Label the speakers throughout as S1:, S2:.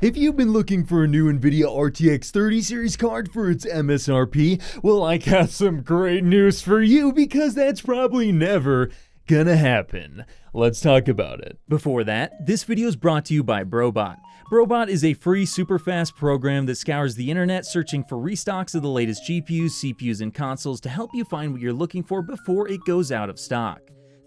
S1: If you've been looking for a new Nvidia RTX 30 series card for its MSRP, well, I got some great news for you because that's probably never gonna happen. Let's talk about it. Before that, this video is brought to you by Brobot. Brobot is a free, super fast program that scours the internet searching for restocks of the latest GPUs, CPUs, and consoles to help you find what you're looking for before it goes out of stock.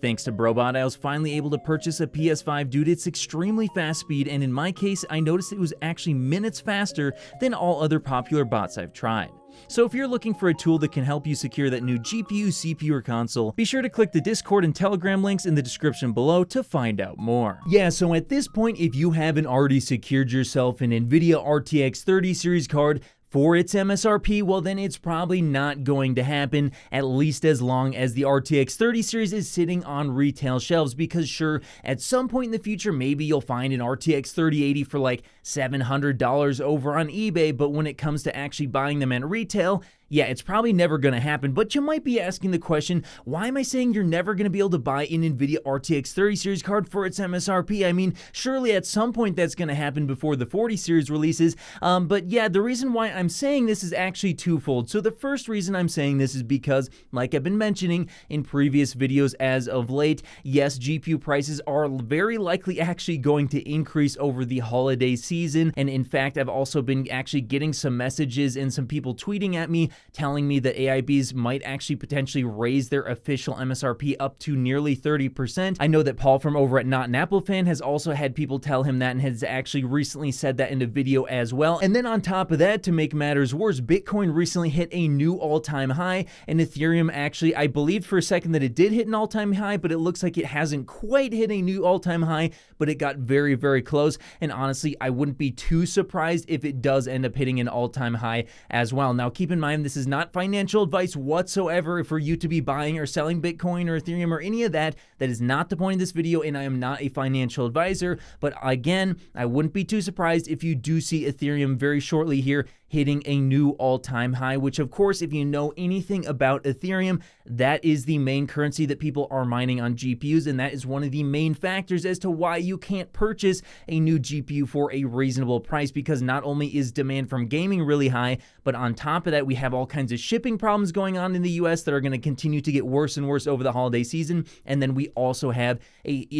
S1: Thanks to Brobot, I was finally able to purchase a PS5 due to its extremely fast speed, and in my case, I noticed it was actually minutes faster than all other popular bots I've tried. So if you're looking for a tool that can help you secure that new GPU, CPU, or console, be sure to click the Discord and Telegram links in the description below to find out more. Yeah, so at this point, if you haven't already secured yourself an Nvidia RTX 30 series card for its MSRP, well then it's probably not going to happen, at least as long as the RTX 30 series is sitting on retail shelves, because sure, at some point in the future, maybe you'll find an RTX 3080 for like $700 over on eBay, but when it comes to actually buying them at retail, yeah, it's probably never going to happen. But you might be asking the question, why am I saying you're never going to be able to buy an Nvidia RTX 30 series card for its MSRP? I mean, surely at some point that's going to happen before the 40 series releases. But yeah, the reason why I'm saying this is actually twofold. So the first reason I'm saying this is because, like I've been mentioning in previous videos as of late, yes, GPU prices are very likely actually going to increase over the holiday season. And in fact, I've also been actually getting some messages and some people tweeting at me telling me that AIBs might actually potentially raise their official MSRP up to nearly 30%. I know that Paul from over at Not an Apple Fan has also had people tell him that and has actually recently said that in a video as well. And then on top of that, to make matters worse, Bitcoin recently hit a new all-time high, and Ethereum actually, I believed for a second that it did hit an all-time high, but it looks like it hasn't quite hit a new all-time high, but it got very, very close. And honestly, I wouldn't be too surprised if it does end up hitting an all-time high as well. Now, keep in mind, this is not financial advice whatsoever for you to be buying or selling Bitcoin or Ethereum or any of that. That is not the point of this video, and I am not a financial advisor. But again, I wouldn't be too surprised if you do see Ethereum very shortly here hitting a new all-time high, which of course, if you know anything about Ethereum, that is the main currency that people are mining on GPUs, and that is one of the main factors as to why you can't purchase a new GPU for a reasonable price, because not only is demand from gaming really high, but on top of that, we have all kinds of shipping problems going on in the US that are going to continue to get worse and worse over the holiday season. And then we also have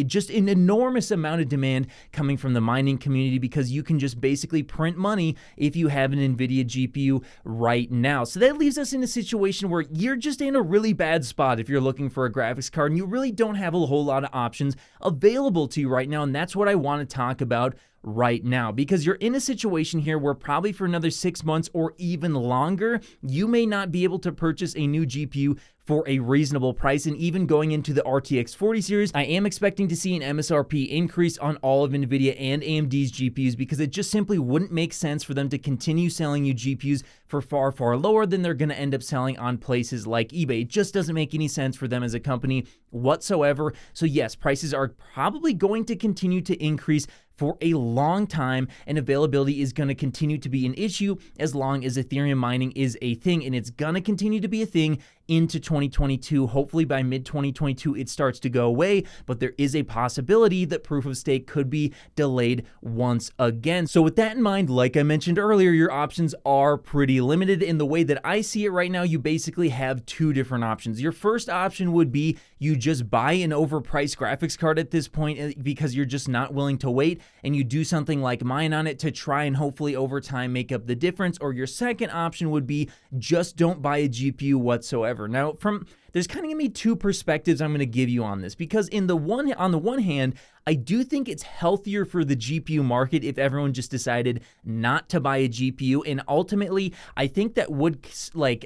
S1: just an enormous amount of demand coming from the mining community, because you can just basically print money if you have an Nvidia GPU right now. So that leaves us in a situation where you're just in a really bad spot if you're looking for a graphics card and you really don't have a whole lot of options available to you right now. And that's what I want to talk about right now, because you're in a situation here where probably for another 6 months or even longer, you may not be able to purchase a new GPU for a reasonable price. And even going into the RTX 40 series, I am expecting to see an MSRP increase on all of Nvidia and AMD's GPUs, because it just simply wouldn't make sense for them to continue selling you GPUs for far, far lower than they're going to end up selling on places like eBay. It just doesn't make any sense for them as a company whatsoever. So yes, prices are probably going to continue to increase for a long time, and availability is going to continue to be an issue as long as Ethereum mining is a thing, and it's going to continue to be a thing into 2022. Hopefully by mid-2022 it starts to go away, but there is a possibility that proof of stake could be delayed once again. So with that in mind, like I mentioned earlier, your options are pretty limited. In the way that I see it right now, you basically have two different options. Your first option would be you just buy an overpriced graphics card at this point because you're just not willing to wait, and you do something like mine on it to try and hopefully over time make up the difference. Or your second option would be just don't buy a GPU whatsoever. Now, there's kind of going to be two perspectives I'm going to give you on this, because on the one hand, I do think it's healthier for the GPU market if everyone just decided not to buy a GPU. And ultimately, I think that would,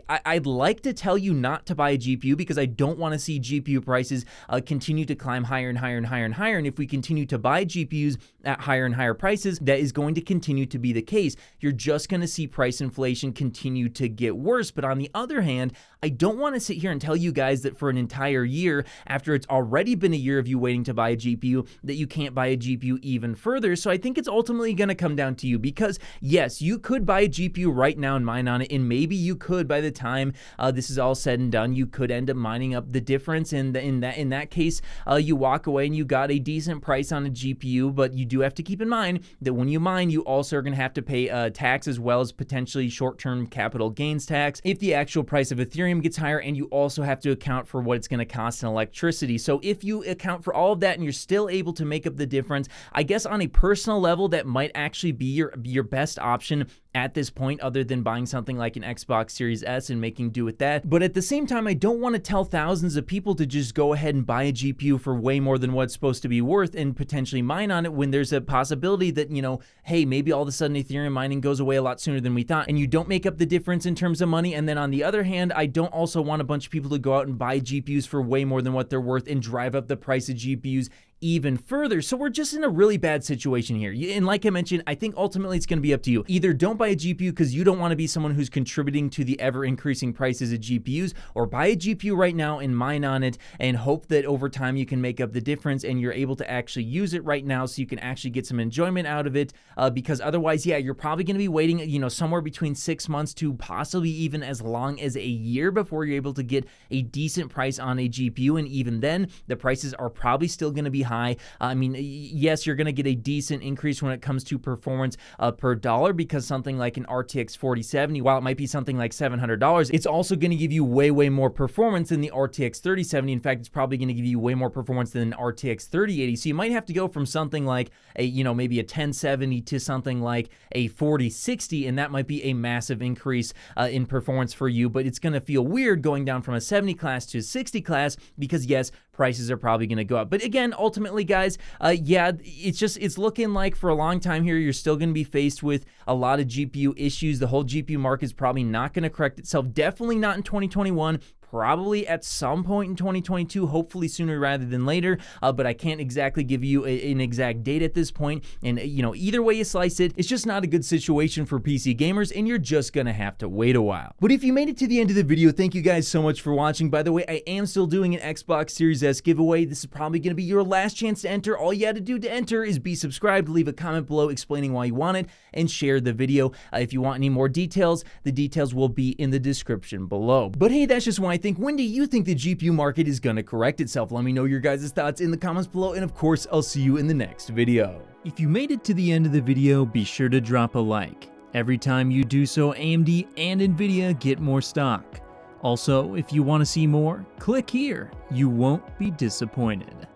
S1: I'd like to tell you not to buy a GPU, because I don't want to see GPU prices continue to climb higher and higher and higher and higher. And if we continue to buy GPUs at higher and higher prices, that is going to continue to be the case. You're just going to see price inflation continue to get worse. But on the other hand, I don't want to sit here and tell you
S2: you guys that for an entire year, after it's already been a year of you waiting to buy a GPU, that you can't buy a GPU even further. So I think it's ultimately going to come down to you, because yes, you could buy a GPU right now and mine on it, and maybe you could, by the time this is all said and done, you could end up mining up the difference. In that case, you walk away and you got a decent price on a GPU. But you do have to keep in mind that when you mine, you also are going to have to pay tax, as well as potentially short-term capital gains tax if the actual price of Ethereum gets higher, and you also have to account for what it's going to cost in electricity. So if you account for all of that and you're still able to make up the difference, I guess on a personal level, that might actually be your best option at this point, other than buying something like an Xbox Series S and making do with that. But at the same time, I don't want to tell thousands of people to just go ahead and buy a GPU for way more than what it's supposed to be worth and potentially mine on it, when there's a possibility that, you know, hey, maybe all of a sudden Ethereum mining goes away a lot sooner than we thought, and you don't make up the difference in terms of money. And then on the other hand, I don't also want a bunch of people to go out and buy GPUs for way more than what they're worth and drive up the price of GPUs even further. So we're just in a really bad situation here. And like I mentioned, I think ultimately it's going to be up to you. Either don't buy a GPU because you don't want to be someone who's contributing to the ever increasing prices of GPUs, or buy a GPU right now and mine on it and hope that over time you can make up the difference and you're able to actually use it right now so you can actually get some enjoyment out of it. Because otherwise, yeah, you're probably going to be waiting, you know, somewhere between 6 months to possibly even as long as a year before you're able to get a decent price on a GPU. And even then, the prices are probably still going to be high. I mean, yes, you're going to get a decent increase when it comes to performance per dollar, because something like an RTX 4070, while it might be something like $700, it's also going to give you way more performance than the RTX 3070. In fact, it's probably going to give you way more performance than an RTX 3080. So you might have to go from something like a, you know, maybe a 1070 to something like a 4060, and that might be a massive increase in performance for you. But it's going to feel weird going down from a 70 class to a 60 class, because yes, prices are probably going to go up. But again, ultimately, guys, yeah, it's looking like for a long time here, you're still going to be faced with a lot of GPU issues. The whole GPU market is probably not going to correct itself. Definitely not in 2021. Probably at some point in 2022, hopefully sooner rather than later, but I can't exactly give you an exact date at this point. And, you know, either way you slice it, it's just not a good situation for PC gamers, and you're just gonna have to wait a while. But if you made it to the end of the video, thank you guys so much for watching. By the way, I am still doing an Xbox Series S giveaway. This is probably gonna be your last chance to enter. All you had to do to enter is be subscribed, leave a comment below explaining why you want it, and share the video. If you want any more details, the details will be in the description below. But hey, that's just why I think. When do you think the GPU market is going to correct itself? Let me know your guys' thoughts in the comments below, and of course, I'll see you in the next video.
S1: If you made it to the end of the video, be sure to drop a like. Every time you do so, AMD and Nvidia get more stock. Also, if you want to see more, click here. You won't be disappointed.